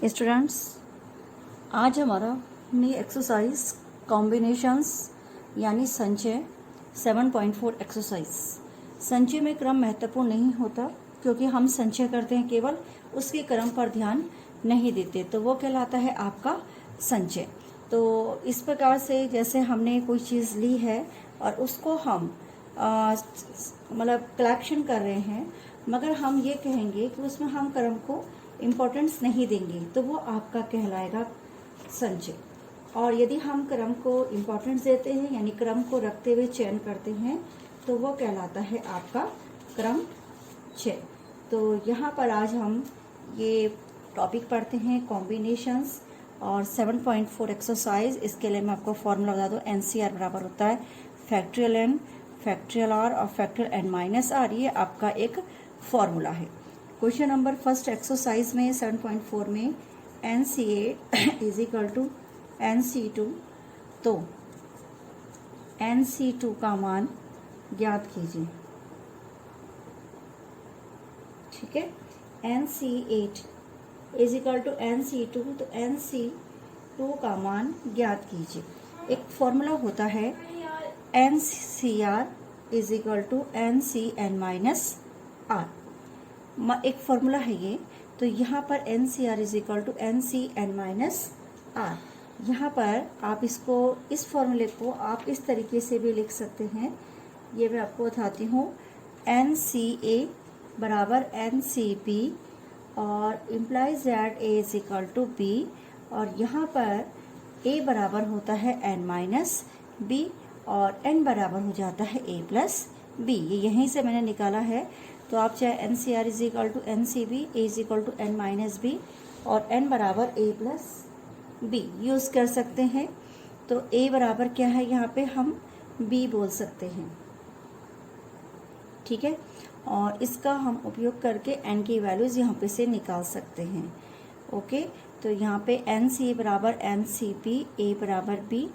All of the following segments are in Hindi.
स्टूडेंट्स, आज हमारा नई एक्सरसाइज कॉम्बिनेशंस यानी संचय 7.4 एक्सरसाइज। संचय में क्रम महत्वपूर्ण नहीं होता क्योंकि हम संचय करते हैं, केवल उसके क्रम पर ध्यान नहीं देते, तो वो कहलाता है आपका संचय। तो इस प्रकार से जैसे हमने कोई चीज़ ली है और उसको हम मतलब कलेक्शन कर रहे हैं, मगर हम ये कहेंगे कि उसमें हम क्रम को इम्पोर्टेंस नहीं देंगे, तो वो आपका कहलाएगा संचय। और यदि हम क्रम को इम्पोर्टेंस देते हैं यानी क्रम को रखते हुए चयन करते हैं, तो वो कहलाता है आपका क्रमचय। तो यहाँ पर आज हम ये टॉपिक पढ़ते हैं कॉम्बिनेशंस और 7.4 एक्सरसाइज। इसके लिए मैं आपको फॉर्मूला बता दूँ। NCR बराबर होता है फैक्ट्रियल N, फैक्ट्रियल R और फैक्ट्रियल N माइनस R। ये आपका एक फॉर्मूला है। क्वेश्चन नंबर फर्स्ट एक्सरसाइज में 7.4 में NCA is equal to NC2, तो NC2 का मान ज्ञात कीजिए। ठीक है, NC8 is equal to NC2, तो NC2 का मान ज्ञात कीजिए। एक फॉर्मूला होता है NCR is equal to NCN minus R। एक फॉर्मूला है ये। तो यहाँ पर NCR is equal to NCN minus R। यहाँ पर आप इसको, इस फॉर्मूले को आप इस तरीके से भी लिख सकते हैं। ये मैं आपको बताती हूँ। NCA बराबर NCB और implies that A is equal to B, और यहाँ पर A बराबर होता है N माइनस B और N बराबर हो जाता है A प्लस B। ये यहीं से मैंने निकाला है। तो आप चाहे NCR is equal to NCB, A is equal to N minus B और N बराबर A प्लस B यूज़ कर सकते हैं। तो A बराबर क्या है, यहाँ पे हम B बोल सकते हैं। ठीक है, और इसका हम उपयोग करके N की वैल्यूज़ यहाँ पे से निकाल सकते हैं। ओके, तो यहाँ पे NC बराबर NCB, A बराबर B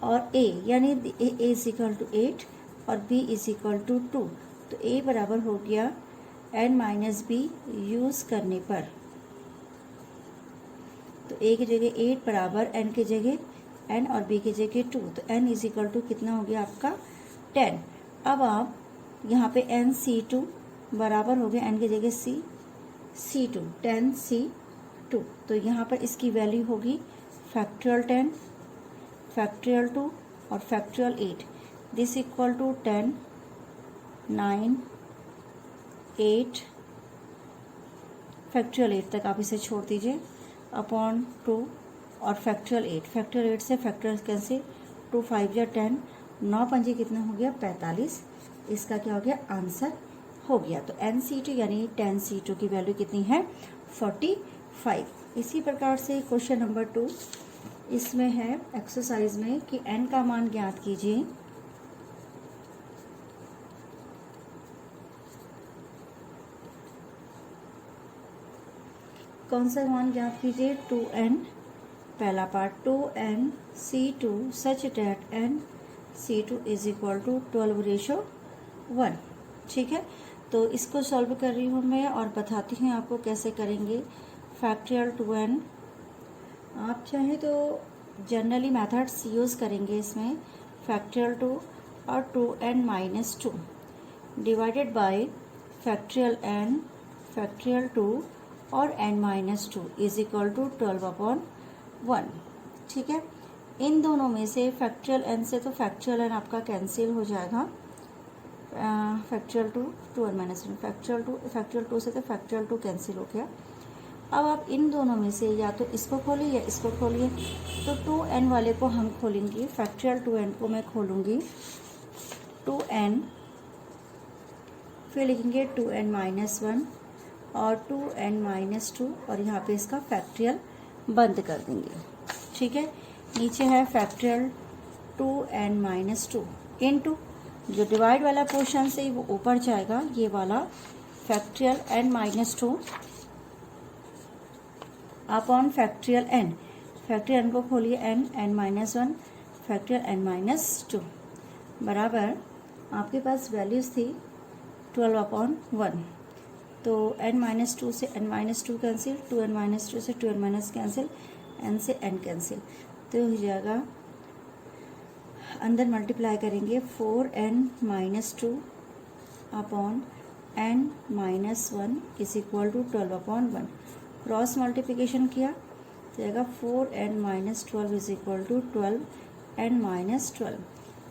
और A यानी A इज इक्वल टू 8 और B इज इक्वल टू 2। तो A बराबर हो गया N माइनस B यूज़ करने पर, तो A की जगह 8 बराबर N की जगह N और B की जगह 2, तो N इज इक्वल टू कितना हो गया आपका 10। अब आप यहाँ पे NC2 बराबर हो गया N की जगह C2, 10C2। तो यहाँ पर इसकी वैल्यू होगी फैक्ट्रियल 10, फैक्ट्रियल 2 और factorial 8। This equal to 10, 9, 8, factorial 8 तक आप इसे छोड़ दीजिए, अपॉन 2 और फैक्ट्रियल 8। फैक्ट्रियल 8 से फैक्ट्रियल कैंसिल, 2 5 या 10, 9 पंजे कितना हो गया 45। इसका क्या हो गया, आंसर हो गया। तो NC2 यानी 10C2 की वैल्यू कितनी है 45। इसी प्रकार से क्वेश्चन नंबर 2 इसमें है एक्सरसाइज में कि N का मान ज्ञात कीजिए। कौन सा मान ज्ञात कीजिए, 2N। पहला part 2NC2 such that NC2 is equal to 12:1। ठीक है, तो इसको सॉल्व कर रही हूँ मैं और बताती हूँ आपको कैसे करेंगे। फैक्ट्रियल 2N, आप चाहें तो जनरली मेथड्स यूज़ करेंगे इसमें। फैक्ट्रियल 2 और 2N minus 2 divided by factorial N, factorial 2 और N minus 2 is equal to 12/1। ठीक है, इन दोनों में से फैक्ट्रियल N से तो फैक्ट्रियल N आपका कैंसिल हो जाएगा। फैक्ट्रियल 2, 2N माइनस 1, फैक्ट्रियल 2 से तो फैक्ट्रियल 2 कैंसिल हो गया। अब आप इन दोनों में से या तो इसको खोलिए या इसको खोलिए। तो 2N वाले को हम खोलेंगे, फैक्ट्रियल 2N को मैं खोलूँगी 2N, फिर लिखेंगे 2N माइनस 1 और 2N माइनस 2 और यहाँ पे इसका फैक्ट्रियल बंद कर देंगे। ठीक है, नीचे है फैक्ट्रियल 2N माइनस 2 इनटू जो डिवाइड वाला पोर्शन से वो ऊपर जाएगा, ये वाला factorial N minus 2 upon factorial N। Factorial N को खोलिए N minus 1, factorial N minus 2 बराबर आपके पास वैल्यूज थी 12/1। तो n-2 से n-2 कैंसिल, 2n-2 से 2n- कैंसिल, n से n कैंसिल, तो हो जाएगा अंदर मल्टीप्लाई करेंगे 4n-2 upon n-1 is equal to 12/1। Cross multiplication किया तो जाएगा 4n-12 is equal to 12n-12।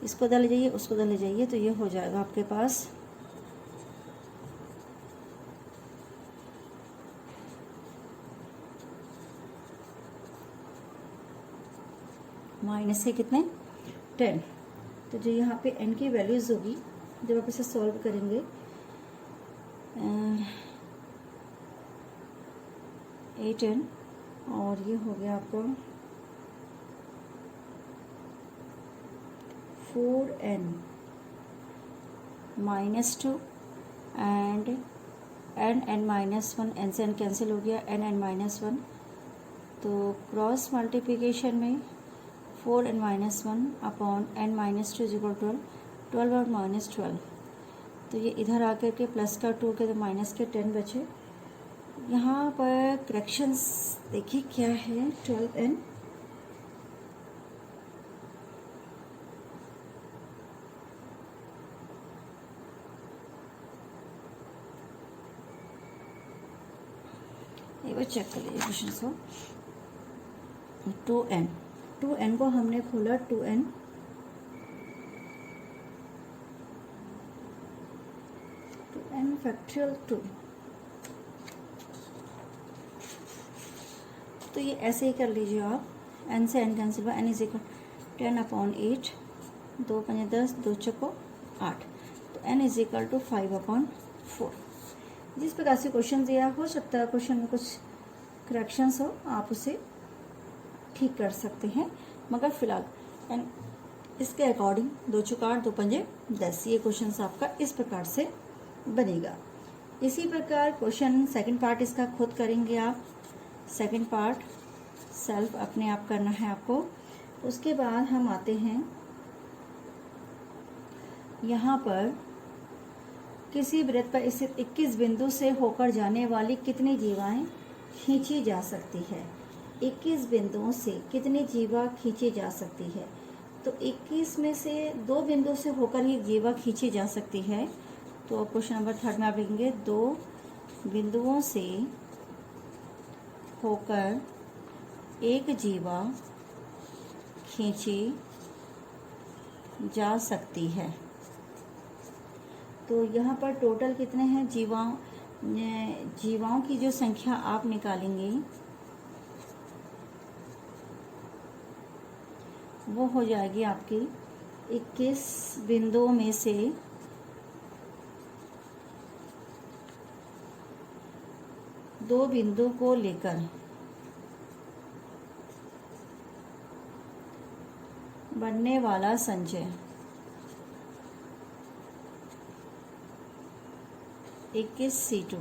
इसको दल जाइए, उसको दल जाइए, तो ये हो जाएगा आपके पास माइनस के कितने 10। तो जो यहाँ पे n की वैल्यूज़ होगी जब आप इसे सॉल्व करेंगे 8n और ये हो गया आपको 4n-2 एंड n-1, n से n कैंसिल हो गया, n-1, तो क्रॉस मल्टीप्लिकेशन में 4n-1 upon n-2 is equal 12 और -12, तो ये इधर आकर के प्लस का 2 के तो माइनस के 10 बचे। यहाँ पर करेक्शंस देखिए क्या है, 12n एक बार चेक कर लीजिए क्वेश्चन को। 2n को हमने खोला 2n फैक्टोरियल 2, तो ये ऐसे ही कर लीजिए आप, n से n कैंसिल हुआ, n इज इक्वल 10/8, 2 5 10, 2 चौको 8, तो n इज इक्वल टू 5/4। जिस प्रकार से क्वेश्चन दिया, हो सकता है क्वेश्चन में कुछ करेक्शंस हो, आप उसे ठीक कर सकते हैं, मगर फिलहाल n इसके अकॉर्डिंग 2 चौको 8, 2 5 10, ये क्वेश्चन आपका इस प्रकार से बनेगा। इसी प्रकार क्वेश्चन सेकंड पार्ट इसका खुद करेंगे आप, सेकंड पार्ट सेल्फ अपने आप करना है आपको। उसके बाद हम आते हैं यहाँ पर, किसी वृत्त पर स्थित 21 बिंदु से होकर जाने वाली कितनी जीवाएं खींची जा सकती है। 21 बिंदुओं से कितनी जीवा खींची जा सकती है, तो 21 में से 2 बिंदु से होकर ही जीवा खींची जा सकती है। तो क्वेश्चन नंबर 3 में आप लिखेंगे 2 बिंदुओं से होकर एक जीवा खींची जा सकती है। तो यहाँ पर टोटल कितने हैं जीवाओं की जो संख्या आप निकालेंगे वो हो जाएगी आपकी 21 बिंदुओं में से 2 बिंदु को लेकर बनने वाला संचय 21C2,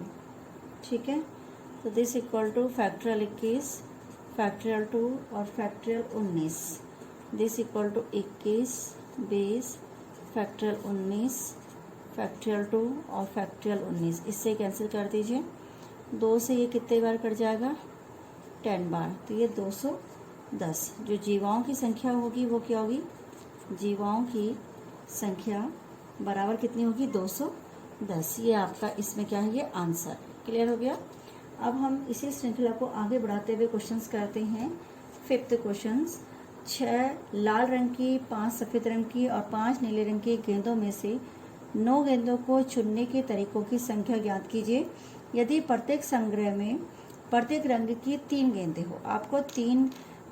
ठीक है। तो this equal to factorial 21, factorial 2 और factorial 19, this equal to 21 base factorial 19 factorial 2 और फैक्टोरियल 19, इससे कैंसिल कर दीजिए। 2 से ये कितने बार कट जाएगा, 10 बार, तो ये 210। जो जीवाओं की संख्या होगी वो क्या होगी, जीवाओं की संख्या बराबर कितनी होगी, 210। ये आपका इसमें क्या है, ये आंसर क्लियर हो गया। अब हम इसी श्रृंखला को आगे बढ़ाते हुए क्वेश्चंस करते हैं। 5th क्वेश्चन, 6 लाल रंग की, 5 सफ़ेद रंग की और 5 नीले रंग की गेंदों में से 9 गेंदों को चुनने के तरीकों की संख्या ज्ञात कीजिए। यदि प्रत्येक संग्रह में प्रत्येक रंग की 3 गेंदें हो, आपको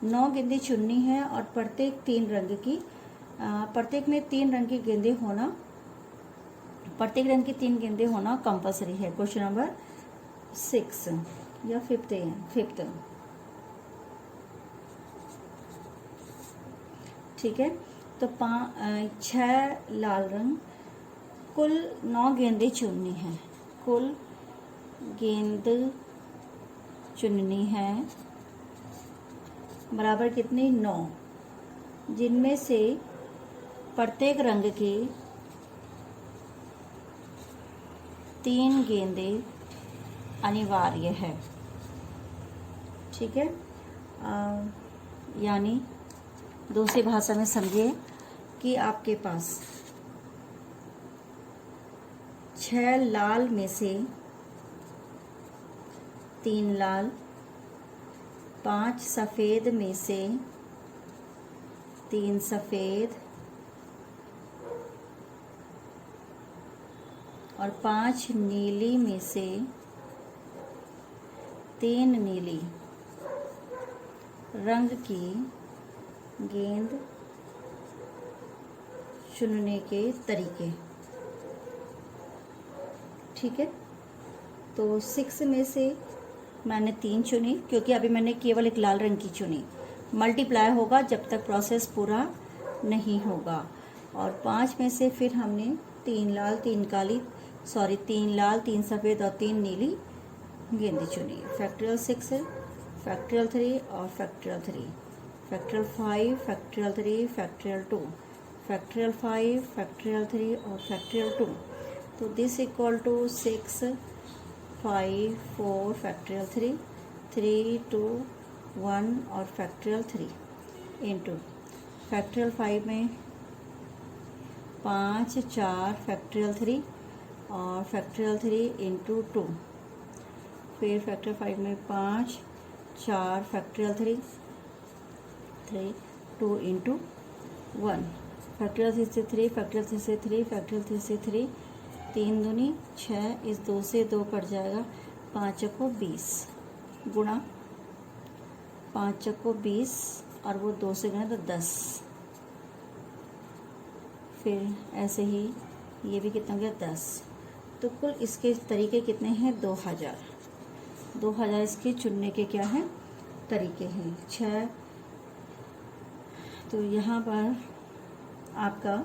9 गेंदें चुननी है और प्रत्येक 3 रंग की, प्रत्येक में 3 रंग की गेंदें होना, प्रत्येक रंग की 3 गेंदें होना कंपलसरी है। क्वेश्चन नंबर 6 या 5th, ठीक है। तो 6 लाल रंग, कुल 9 गेंदें चुननी है, कुल गेंद चुननी है बराबर कितनी, 9, जिनमें से प्रत्येक रंग के 3 गेंदें अनिवार्य है। ठीक है, यानी दूसरी भाषा में समझिए कि आपके पास 6 लाल में से 3 लाल, 5 सफ़ेद में से 3 सफ़ेद और 5 नीली में से 3 नीली रंग की गेंद चुनने के तरीके। ठीक है, तो 6 में से मैंने 3 चुनी, क्योंकि अभी मैंने केवल एक लाल रंग की चुनी। मल्टीप्लाई होगा जब तक प्रोसेस पूरा नहीं होगा। और 5 में से फिर हमने 3 लाल 3 सफ़ेद और 3 नीली गेंदें चुनी। फैक्टोरियल 6 है, फैक्टोरियल 3 और factorial 3, factorial 5, factorial 3, factorial 2, factorial 5, factorial 3 और फैक्टोरियल 2। तो दिस इक्वल टू 6, 5, 4 फैक्टोरियल 3, 3, 2, 1 और फैक्टोरियल 3 इंटू फैक्टोरियल 5 में 5, 4 फैक्टोरियल 3 और फैक्टोरियल 3 इंटू 2। फिर फैक्टोरियल 5 में 5, 4 फैक्टोरियल 3, 2 इंटू 1। फैक्टोरियल 3 से 3, फैक्टोरियल 3 से 3, फैक्टोरियल 3 से 3, 3 दूनी 6, इस 2 से 2 कट जाएगा, 5 को 20 गुणा 5 को 20 और वो 2 से गुणा तो 10। फिर ऐसे ही ये भी कितना हो गया 10। तो कुल इसके तरीके कितने हैं 2000 इसके चुनने के क्या हैं तरीके हैं 6। तो यहाँ पर आपका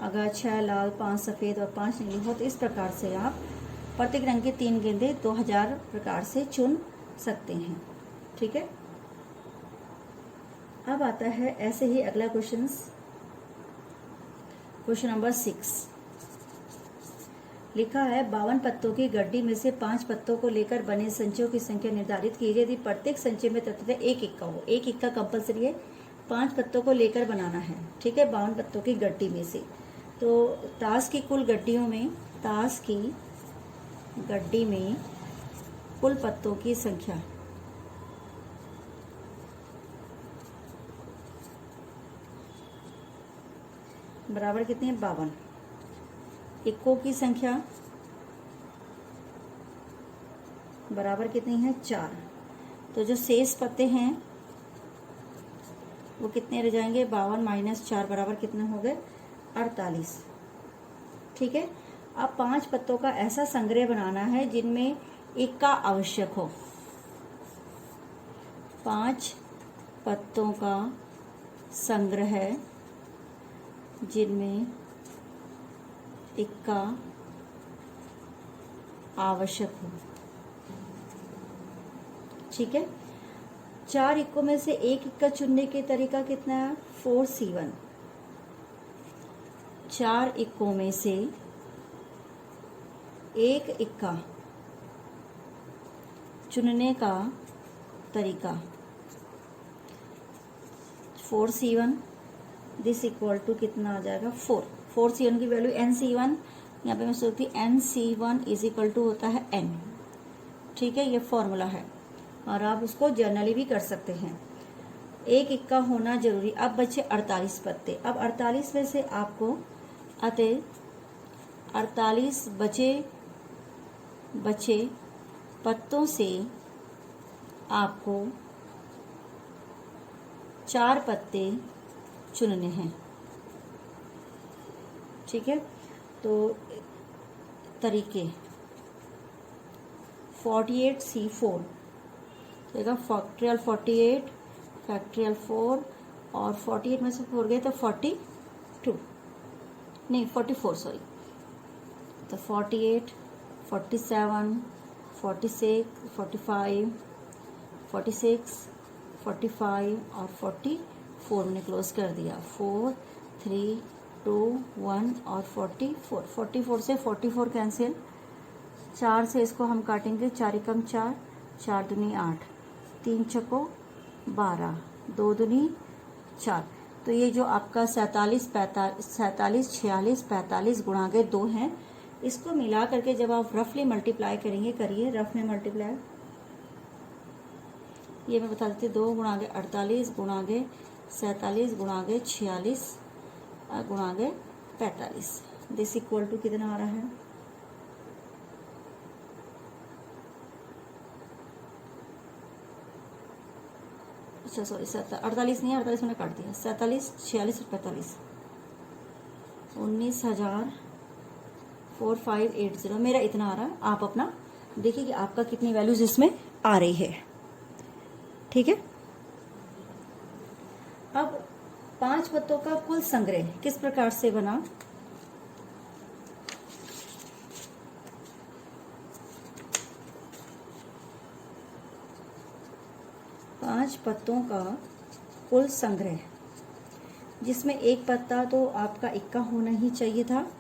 अगर 6 लाल 5 सफ़ेद और 5 नीली हो तो इस प्रकार से आप प्रत्येक रंग की 3 गेंदें 2000 प्रकार से चुन सकते हैं। ठीक है, अब आता है ऐसे ही अगला क्वेश्चन नंबर 6। लिखा है 52 पत्तों की गड्डी में से 5 पत्तों को लेकर बने संचयों की संख्या निर्धारित कीजिए यदि प्रत्येक संचय में तत्वतः एक इक्का हो। एक इक्का कंपलसरी है, 5 पत्तों को लेकर बनाना है। ठीक है, 52 पत्तों की गड्डी में से। तो ताश की कुल गड्डियों में कुल पत्तों की संख्या बराबर कितनी है 52। इक्कों की संख्या बराबर कितनी है 4। तो जो शेष पत्ते हैं वो कितने रह जाएंगे 52 माइनस 4 बराबर कितने हो गए 48। ठीक है, अब 5 पत्तों का ऐसा संग्रह बनाना है जिनमें इक्का आवश्यक हो। 5 पत्तों का संग्रह जिनमें इक्का आवश्यक हो। ठीक है, 4 इक्कों में से एक इक्का चुनने के तरीका कितना है 4C1। 4 इक्कों में से एक इक्का चुनने का तरीका 4C1 दिस इक्वल टू कितना आ जाएगा 4। 4C1 की वैल्यू NC1 यहाँ पे मैं सोचती NC1 इज इक्वल टू होता है N। ठीक है, ये फॉर्मूला है और आप उसको जर्नली भी कर सकते हैं। एक इक्का होना जरूरी। अब बचे 48 पत्ते। अब 48 में से आपको 48 बचे पत्तों से आपको 4 पत्ते चुनने हैं। ठीक है, तो तरीके 48C4 देगा फैक्टोरियल 48 फैक्टोरियल 4 और 48 में से 4 गए तो 42 नहीं 44 सॉरी। तो 48 47 46 45 46 45 और 44 मैंने क्लोज कर दिया। 4 3 2 1 और 44 से 44 कैंसिल 4 से इसको हम काटेंगे, 4 एकम 4, 4 दूनी 8, 3 छको 12, 2 दूनी 4। तो ये जो आपका 47, 46, 45 गुणा के 2 हैं, इसको मिला करके जब आप रफली मल्टीप्लाई करेंगे, करिए रफ में मल्टीप्लाई। ये मैं बता देती हूँ, 2 गुणा के 48 गुणा के 47 गुणा के 46 गुणा के 45, दिस इक्वल टू कितना आ रहा है? अच्छा सॉरी 48 नहीं है, 48 मैंने काट दिया, 47, 46 और 45, 19,4580 मेरा इतना आ रहा है। आप अपना देखिए कि आपका कितनी वैल्यूज इसमें आ रही है, ठीक है। अब 5 पत्तों का कुल संग्रह किस प्रकार से बना? पांच पत्तों का कुल संग्रह, जिसमें एक पत्ता तो आपका इक्का होना ही चाहिए था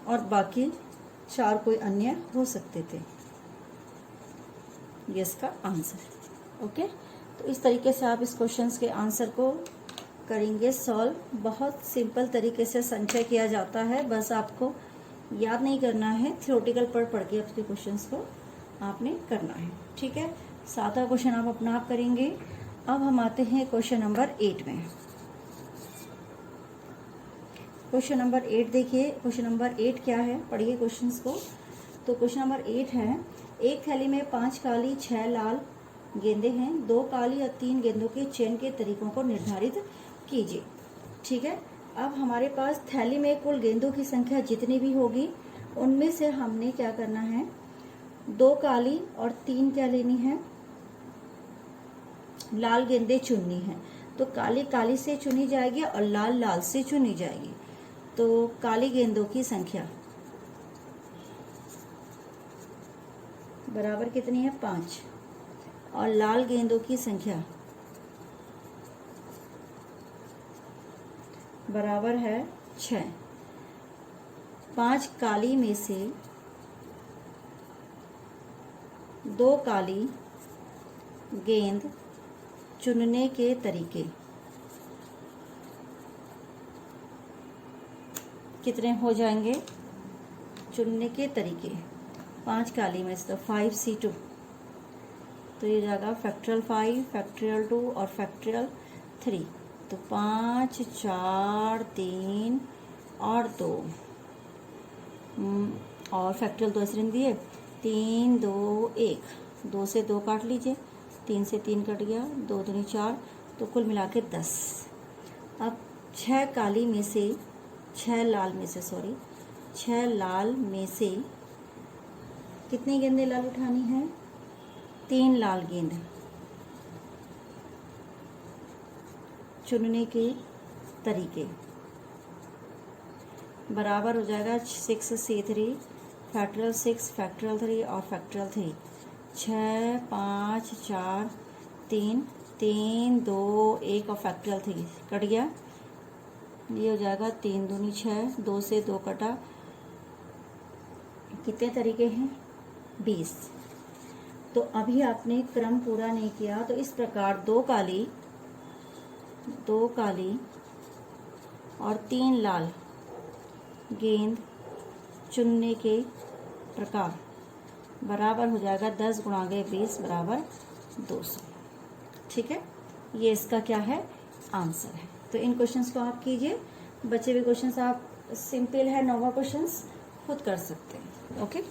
और बाकी 4 कोई अन्य हो सकते थे। ये इसका आंसर। ओके, तो इस तरीके से आप इस क्वेश्चंस के आंसर को करेंगे सॉल्व। बहुत सिंपल तरीके से संचय किया जाता है, बस आपको याद नहीं करना है, थ्योरेटिकल पढ़ के आपके क्वेश्चंस को आपने करना है, ठीक है। 7वां क्वेश्चन आप अपना आप करेंगे। अब हम आते हैं क्वेश्चन नंबर 8 में। क्वेश्चन नंबर 8 देखिए, क्वेश्चन नंबर 8 क्या है, पढ़िए क्वेश्चंस को। तो क्वेश्चन नंबर 8 है, एक थैली में 5 काली 6 लाल गेंदें हैं, 2 काली और 3 गेंदों के चयन के तरीकों को निर्धारित कीजिए, ठीक है। अब हमारे पास थैली में कुल गेंदों की संख्या जितनी भी होगी, उनमें से हमने क्या करना है, 2 काली और 3 क्या लेनी है, लाल गेंदें चुननी है। तो काली काली से चुनी जाएगी और लाल लाल से चुनी जाएगी। तो काली गेंदों की संख्या बराबर कितनी है, 5, और लाल गेंदों की संख्या बराबर है 6। 5 काली में से 2 काली गेंद चुनने के तरीके कितने हो जाएंगे? चुनने के तरीके 5 काली में से 5C2, तो ये जाएगा फैक्टोरियल 5, फैक्टोरियल 2 और फैक्टोरियल 3। तो 5, 4, 3 और 2 और फैक्टोरियल 2 ऐसे दिए, 3, 2, 1, 2 से 2 काट लीजिए, 3 से 3 कट गया, 2 दूनी 4, तो कुल मिला के 10। अब 6 काली में से 6 लाल में से 6 लाल में से कितनी गेंदें लाल उठानी है? 3 लाल गेंद चुनने के तरीके बराबर हो जाएगा 6C3, फैक्टोरियल 6, फैक्टोरियल 3 और फैक्टोरियल 3। 6, 5, 4, 3, 3, 2, 1 और फैक्टोरियल 3 कट गया, ये हो जाएगा 3 दूनी 6, 2 से 2 कटा, कितने तरीके हैं? 20। तो अभी आपने क्रम पूरा नहीं किया, तो इस प्रकार 2 काली और 3 लाल गेंद चुनने के प्रकार बराबर हो जाएगा 10 गुणा के 20 बराबर 200, ठीक है। ये इसका क्या है? आंसर है। तो इन क्वेश्चंस को आप कीजिए, बचे हुए क्वेश्चंस आप सिंपल है, 9वां क्वेश्चंस खुद कर सकते हैं। ओके।